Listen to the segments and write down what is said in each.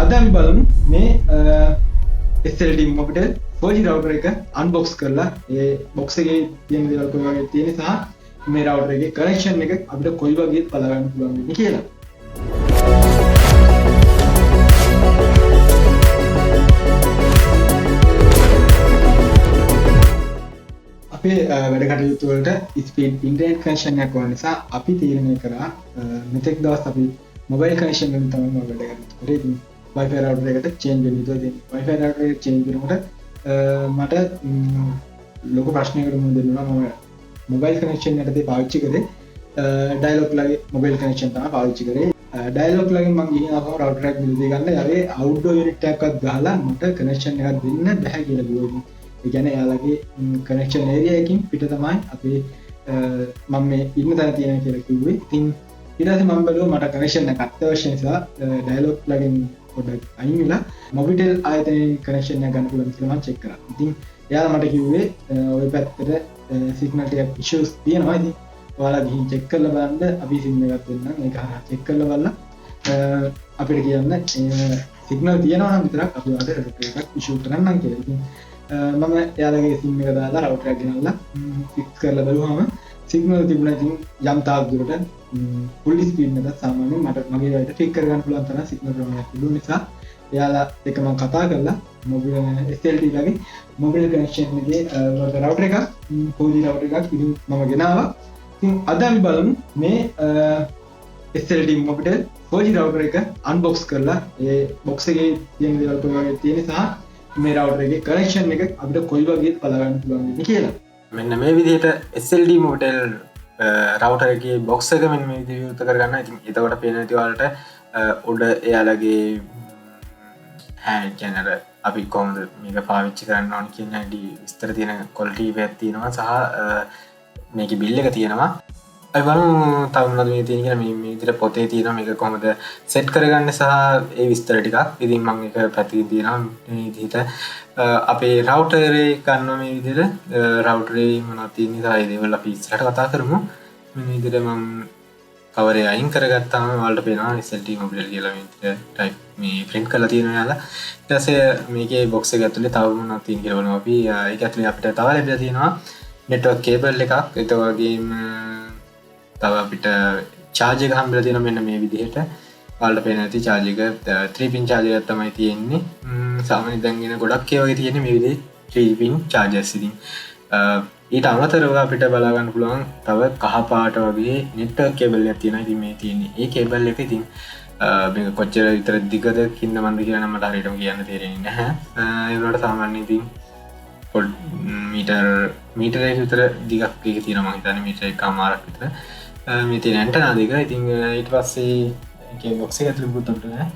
අද අපි බලමු මේ SLT Mobitel 4G router එක unbox කරලා ඒ box එකේ තියෙන දේවල් කොයි වගේ තියෙන සහ මේ router එකේ connection එක අපිට කොයි වගේද බලා ගන්න පුළුවන් වෙන්නේ කියලා. අපේ වැඩ කටයුතු වලට ස්පීඩ් ඉන්ටර්නෙට් කනෙක්ෂන් එකක් ඕන නිසා අපි තීරණය කරා මෙතෙක් දවස් අපි මොබයිල් කනෙක්ෂන් වලින් තමයි වැඩ කරන්නේ. ඉතින් Wi-Fi router එකට change වෙන්න ඉතින් Wi-Fi router එකට change වෙනකොට මට ලොකු ප්‍රශ්නයකට මුහුණ දෙන්න වුණා. මම මොබයිල් කනෙක්ෂන් යටතේ පාවිච්චි කරේ ඩයලොග් ලගේ මොබයිල් කනෙක්ෂන් තමයි පාවිච්චි කරේ. ඩයලොග් ලගෙන් මම ගිහින් ආපහු router එකක් බිල් ගන්න යාවේ outdoor unit එකක්වත් ගහලා මට කනෙක්ෂන් එකක් දෙන්න බැහැ කියලා කිව්වා. ඒ කියන්නේ එයාලගේ කනෙක්ෂන් ඒරියා එකකින් පිට තමයි අපි මම මේ ඉන්න තැන තියෙන කියලා කිව්වේ. ඉතින් ඊට පස්සේ මම බැලුවා මට කනෙක්ෂන් එකක් අත්‍යවශ්‍ය නිසා ඩයලොග් ලගෙන් පොඩ්ඩක් අයින් වෙලා මොබිටෙල් ආයතනයේ කනෙක්ෂන් එක ගන්න පුළුවන් කියලා මම චෙක් කරා. ඉතින් එයාලා මට කිව්වේ ওই පැත්තට සිග්නල් ටිකක් ඉෂුස් තියෙනවා. ඉතින් ඔයාලා ගිහින් චෙක් කරලා බලන්න අපි සිම් එකක් දෙන්නම්. ඒක හරියට චෙක් කරලා බලලා අපිට කියන්න සිග්නල් තියෙනවා නම් විතරක් අපි ඔයාලට router එකක් ඉෂු කරන්නම් කියලා. ඉතින් මම එයාලගේ සිම් එක දාලා router එක ගෙනල්ලා ෆික්ස් කරලා බලුවාම සිග්නල් තිබුණා. ඉතින් යම් තාක් දුරට full speed එකත් සාමාන්‍යයෙන් මට මගේ වැඩ ටික් කරගන්න පුළුවන් තරම් සිග්නල් ප්‍රමාණයක් තිබුණ නිසා එයාලා එක්ක මම කතා කරලා මොබයිල් SLT ලගේ මොබයිල් කනෙක්ෂන් එකේ router එකක් 4G router එකක් ඉතින් මම ගෙනාවා. ඉතින් අද අපි බලමු මේ SLT Mobitel 4G router එක unbox කරලා ඒ box එකේ තියෙන දේවල් කොයි වගේ තියෙන සහ මේ router එකේ connection එක අපිට කොයි වගේද බලා ගන්න පුළුවන් වෙන්නේ කියලා. මෙන්න මේ විදිහට SLT Mobitel router එකේ box එක මෙන්න මේ විදිහට විවෘත කරගන්න. ඉතින් එතකොට පේන ඇති ඔයාලට උඩ එයාලගේ කියන්නේ අර අපි කොහොමද මේක පාවිච්චි කරන්න ඕන කියන හැටි විස්තර තියෙන quality එකක් තියෙනවා සහ මේකේ bill එක තියෙනවා. අපි බලමු තව මොනවද මේ තියෙන කියලා. මේ විදිහට පොතේ තියෙනවා මේක කොහොමද set කරගන්න සහ ඒ විස්තර ටිකක්. ඉතින් මම ඒක පැත්තකින් තියෙනවා මේ විදිහට අපේ router එක ගන්නවා මේ විදිහට. router එකේ මොනවද තියෙන්නේ සහ ඒ දේවල් අපි ඉස්සරහට කතා කරමු. මේ විදිහට මම cover එක අයින් කරගත්තාම ඔයාලට පේනවා SLT Mobitel කියලා මේ විදිහට type මේ print කරලා තියෙනවා යාලා. ඊට පස්සේ මේකේ box එක ඇතුලේ තව මොනවද තියෙන්නේ කියලා බලමු අපි. ඒක ඇතුලේ අපිට තව ලැබිලා තියෙනවා network cable එකක්. ඒ වගේම තව අපිට charge එක හම්බෙලා තියෙනවා මෙන්න මේ විදිහට. ඔයාලට පේන ඇති charge එක 3 pin charger එකක් තමයි තියෙන්නේ. සාමාන්‍යයෙන් දැන් ඉන ගොඩක් ඒ වගේ තියෙන්නේ මේ විදිහේ 3 pin chargers ඉතින්. ඊට අමතරව අපිට බලා ගන්න පුළුවන් තව කහ පාට වගේ network cable එකක් තියෙනවා. ඉතින් මේ තියෙන්නේ ඒ cable එක ඉතින් මේක කොච්චර විතර දිගද කින්න මන්ද කියලා නම් මට හරියටම කියන්න තේරෙන්නේ නැහැ. ඒ වුණාට සාමාන්‍යයෙන් ඉතින් මීටර් එක විතර දිගක් එක තියෙනවා. මම හිතන්නේ මීටර් එකමාරක් විතර මේ තියෙන ඇන්ටනා දෙක. ඉතින් ඊට පස්සේ ඒකේ box එක ඇතුළේ පුත් අපිට නෑ.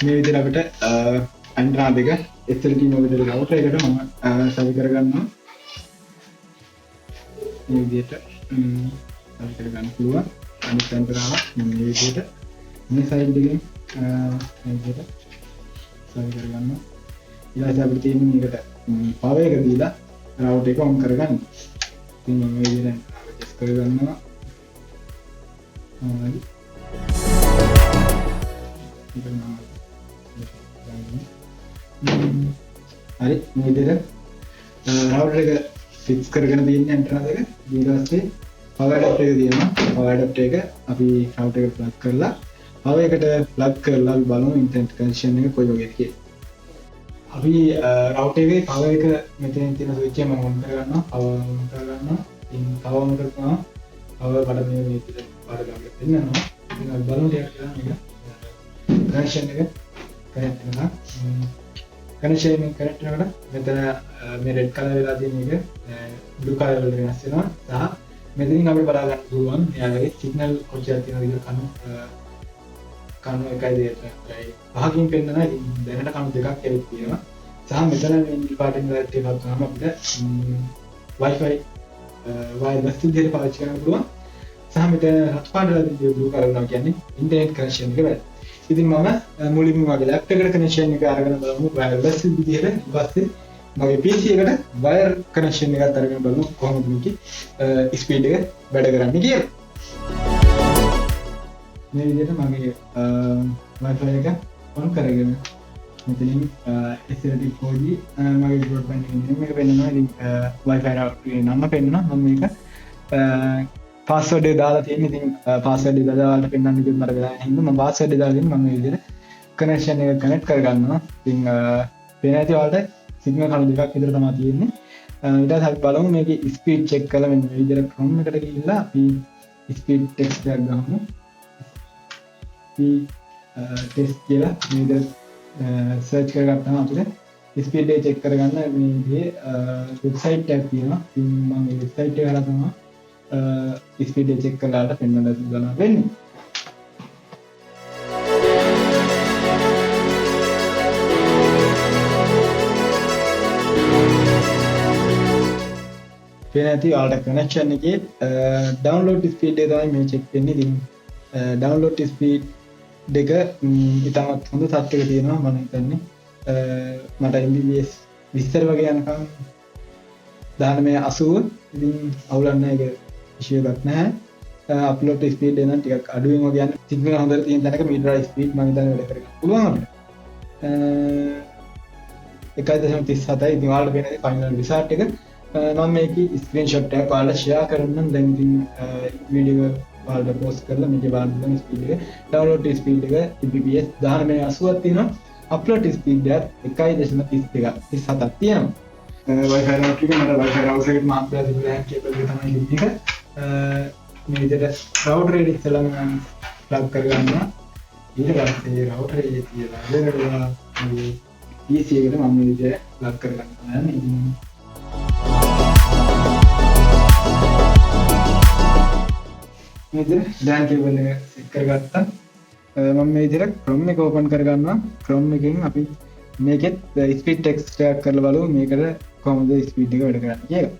මේ විදිහට අපිට ඇන්ටනා දෙක SLT Mobitel router එකට මම සවි කරගන්නවා. මේ විදිහට සවි කරගන්න පුළුවන්. අනිත් ඇන්ටනාව මේ විදිහට මේ සයිඩ් එකෙන් මේ විදිහට සවි කරගන්නවා. ඊළඟට අපිට තියෙන්නේ මේකට power එක දීලා router එක on කරගන්න. ඉතින් මම මේ විදිහට adjust කරගන්නවා. හරි මේ විදිහට router එක fix කරගෙන තියෙන ඇන්ටනා දෙක. ඊට පස්සේ power adapter එක තියෙනවා. power adapter එක අපි router එකට plug කරලා power එකට plug කරලා අපි බලමු internet connection එක කොයි වගේද කියලා. අපි router එකේ power එක මෙතනින් තියෙන switch එක මම on කරගන්නවා. power on කරගන්නවා. ඉතින් power on කරනවා power බටන් එක මේ විදිහට පාර ගන්න දෙන්නවා. ඉතින් අපි බලමු ටිකක් කරලා මේක connection එක connect වෙනවා. connection එක connect වෙනකොට මෙතන මේ red color වෙලා තියෙන එක blue color වලට වෙනස් වෙනවා. සහ මෙතනින් අපිට බලා ගන්න පුළුවන් එයාගේ signal කොච්චර තියෙනවද කියලා කණු 1.5 පහකින් පෙන්නනවා. ඉතින් දැනට කණු දෙකක් ඇවිත් තියෙනවා. සහ මෙතන මේ නිල් පාටින් light එකක් ගාම අපිට Wi-Fi wireless විදිහට පාවිච්චි කරන්න පුළුවන්. සහ මෙතන රත් පාට වලින් blue color වෙනවා කියන්නේ internet connection එක වැඩ. ඉතින් මම මුලින්ම වගේ ලැප්ටොප් එකට කනෙක්ෂන් එක අරගෙන බලමු වයර්ලස් විදිහට. ඊට පස්සේ මගේ PC එකට වයර් කනෙක්ෂන් එකත් අරගෙන බලමු කොහොමද මේකේ ස්පීඩ් එක වැඩ කරන්නේ කියලා. මේ විදිහට මගේ Wi-Fi එක ඔන් කරගෙන මෙතනින් SLT 4G මගේ broadband එක පෙන්නනවා. ඉතින් Wi-Fi router නම පෙන්නනවා. මම මේක password එක දාලා තියෙන. ඉතින් password එක දාලා පෙන්නන්න කිව්වොත් මට වෙලා නැහැ හින්දා මම password එක දාගෙන මම මේ විදිහට connection එක connect කරගන්නවා. ඉතින් පේන ඇති ඔයාලට signal කණු දෙකක් විතර තමයි තියෙන්නේ. ඊට පස්සේ අපි බලමු මේකේ speed check කරලා මෙන්න මේ විදිහට Chrome එකට ගිහිල්ලා අපි speed test එකක් ගමු. speed test කියලා මේ විදිහට search කරගත්තාම අපිට speed එක check කරගන්න මේ විදිහේ website එකක් තියෙනවා. ඉතින් මම මේ website එක හරහා තමයි ස්පීඩ් එක චෙක් කරලා පෙන්වන්න සූදානම් වෙන්නේ. පේන ඇති ඔයාලට කනෙක්ෂන් එකේ ඩවුන්ලෝඩ් ස්පීඩ් එක තමයි මේ චෙක් වෙන්නේ. ඉතින් ඩවුන්ලෝඩ් ස්පීඩ් දෙක ඉතාමත් හොඳ තත්ත්වයක තියෙනවා. මම හිතන්නේ මට MBPS 20 වගේ යනකම් 1980 ඉතින් අවුලක් නැහැ. ඒක issue එකක් නැහැ. අප්ලෝඩ් ස්පීඩ් එක නම් ටිකක් අඩුවෙන් වගේ යන සිග්නල් හොඳට තියෙන තැනක මීටර් ස්පීඩ් මම හිතන්නේ වැඩ කරගන්න පුළුවන් අපිට. 1.37යි. ඉතින් ඔයාලට පේන ෆයිනල් රිසල්ට් එක මම මේකේ ස්ක්‍රීන්ෂොට් එකක් ඔයාලට ෂෙයා කරන්නම්. දැන් ඉතින් වීඩියෝ එක ඔයාලට පෝස්ට් කරලා මේකේ බලන්න ස්පීඩ් එක ඩවුන්ලෝඩ් ස්පීඩ් එක Mbps 1980ක් තියෙනවා. අප්ලෝඩ් ස්පීඩ් එක 1.37ක් තියෙනවා. Wi-Fi router එක මට Wi-Fi router එකට මාත්‍රා තිබුණා කේබල් එක තමයි ලින්ක් එක. මේ විදිහට router එක ඉස්සෙල්ලාම මම plug කරගන්නවා. ඊට පස්සේ router එකේ තියලා ඉවරලා මේ PC එකට මම මේ විදිහට plug කරගන්නවා. ඉතින් මේ විදිහට LAN කේබල් එක set කරගත්තා. මම මේ විදිහට Chrome එක open කරගන්නවා. Chrome එකෙන් අපි මේකෙත් ස්පීඩ් ටෙක්ස්ට් එකක් කරලා බලමු මේකට කොහොමද ස්පීඩ් එක වැඩ කරන්නේ කියලා.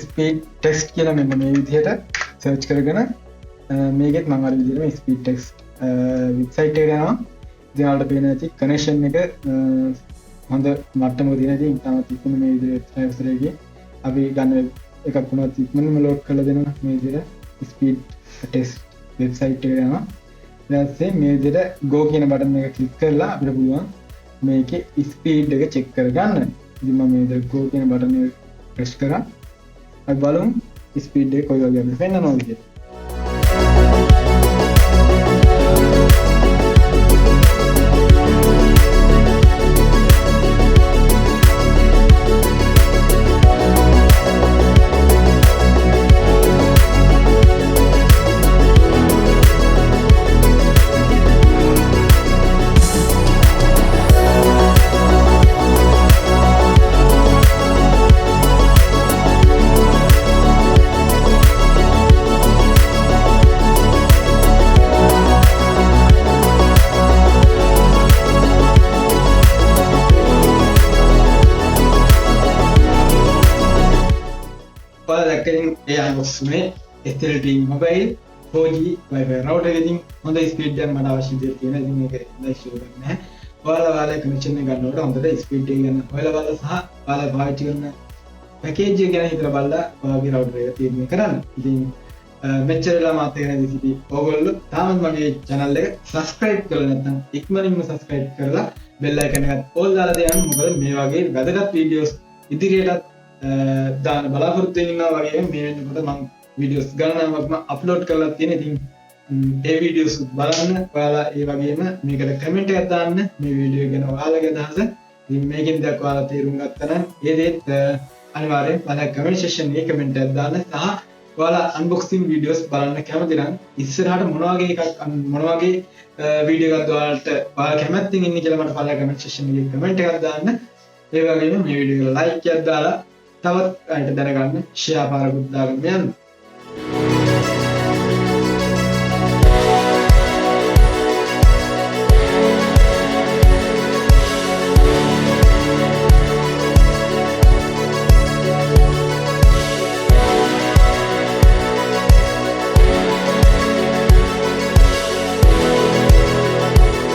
ස්පීඩ් ටෙක්ස්ට් කියලා මෙන්න මේ විදිහට සර්ච් කරගෙන මේකෙත් මම අර විදිහටම ස්පීඩ් ටෙක්ස්ට් වෙබ්සයිට් එකට යනවා. ඉතින් ඔයාලට පේන ඇති කනෙක්ෂන් එක හොඳ මට්ටමක තියෙන ඉතින් තමයි ඉක්මන මේ විදිහට වෙබ්සයිට් එකේ අපි ගන්න එකක් වුණත් ඉක්මනම ලෝඩ් කරලා දෙනවා. මේ විදිහට ස්පීඩ් ටෙක්ස්ට් වෙබ්සයිට් එකට යනවා. ඊට මේ විදිහට go කියන බටන් එක ක්ලික් කරලා අපිට පුළුවන් මේකේ ස්පීඩ් එක චෙක් කරගන්න. ඉතින් මම මේ විදිහට go කියන බටන් එක ප්‍රෙස් කරා. අපි බලමු ස්පීඩ් එක කොයි වගේ අපිට පෙන්නනවද කියලා. ඒ අන්බොක්ස් මේ SLT mobile 4G Wi-Fi router එකකින් හොඳ ස්පීඩ් එකක් මට අවශ්‍ය විදිහට තියෙන. ඉතින් මේක ඉස්සුව ගන්න නැහැ. ඔයාලා කනෙක්ෂන් එක ගන්නකොට හොඳට ස්පීඩ් එක ගන්න. ඔයාලා සහ ඔයාලා පාවිච්චි කරන පැකේජ් එක ගැන හිතලා බලලා ඔයාගේ router එක තීරණය කරන්න. ඉතින් මෙච්චරලා මාත් එක්ක නැති සිටි ඕගොල්ලෝ තාමත් මගේ channel එක subscribe කරලා නැත්නම් ඉක්මනින්ම subscribe කරලා bell icon එකත් all දාලා තියන්න. මොකද මේ වගේ වැදගත් videos ඉදිරියටත් දාන බලාපොරොත්තු වෙනවා වගේ මේ වෙනකොට මම වීඩියෝස් ගණනාවක්ම අප්ලෝඩ් කරලා තියෙන. ඉතින් ඒ වීඩියෝස් බලන්න ඔයාලා ඒ වගේම මේකට කමෙන්ට් එකක් දාන්න මේ වීඩියෝ ගැන ඔයාලගේ අදහස. ඉතින් මේකෙන් දැක් ඔයාලා තේරුම් ගත්තා නම් ඒ දේත් අනිවාර්යෙන් බලන්න කමෙන්ට් සෙක්ෂන් එකේ කමෙන්ට් එකක් දාන්න. සහ ඔයාලා අන්බොක්සින් වීඩියෝස් බලන්න කැමති නම් ඉස්සරහට මොන වගේ එකක් මොන වගේ වීඩියෝ එකක්ද ඔයාලට ඔයාලා කැමතින් ඉන්නේ කියලා මට බලලා කමෙන්ට් සෙක්ෂන් එකේ කමෙන්ට් එකක් දාන්න. ඒ වගේම මේ වීඩියෝ එක ලයික් එකක් දාලා තවත් අයට දැනගන්න ෂෙයා පාරකුත් දාගන්න යන්න.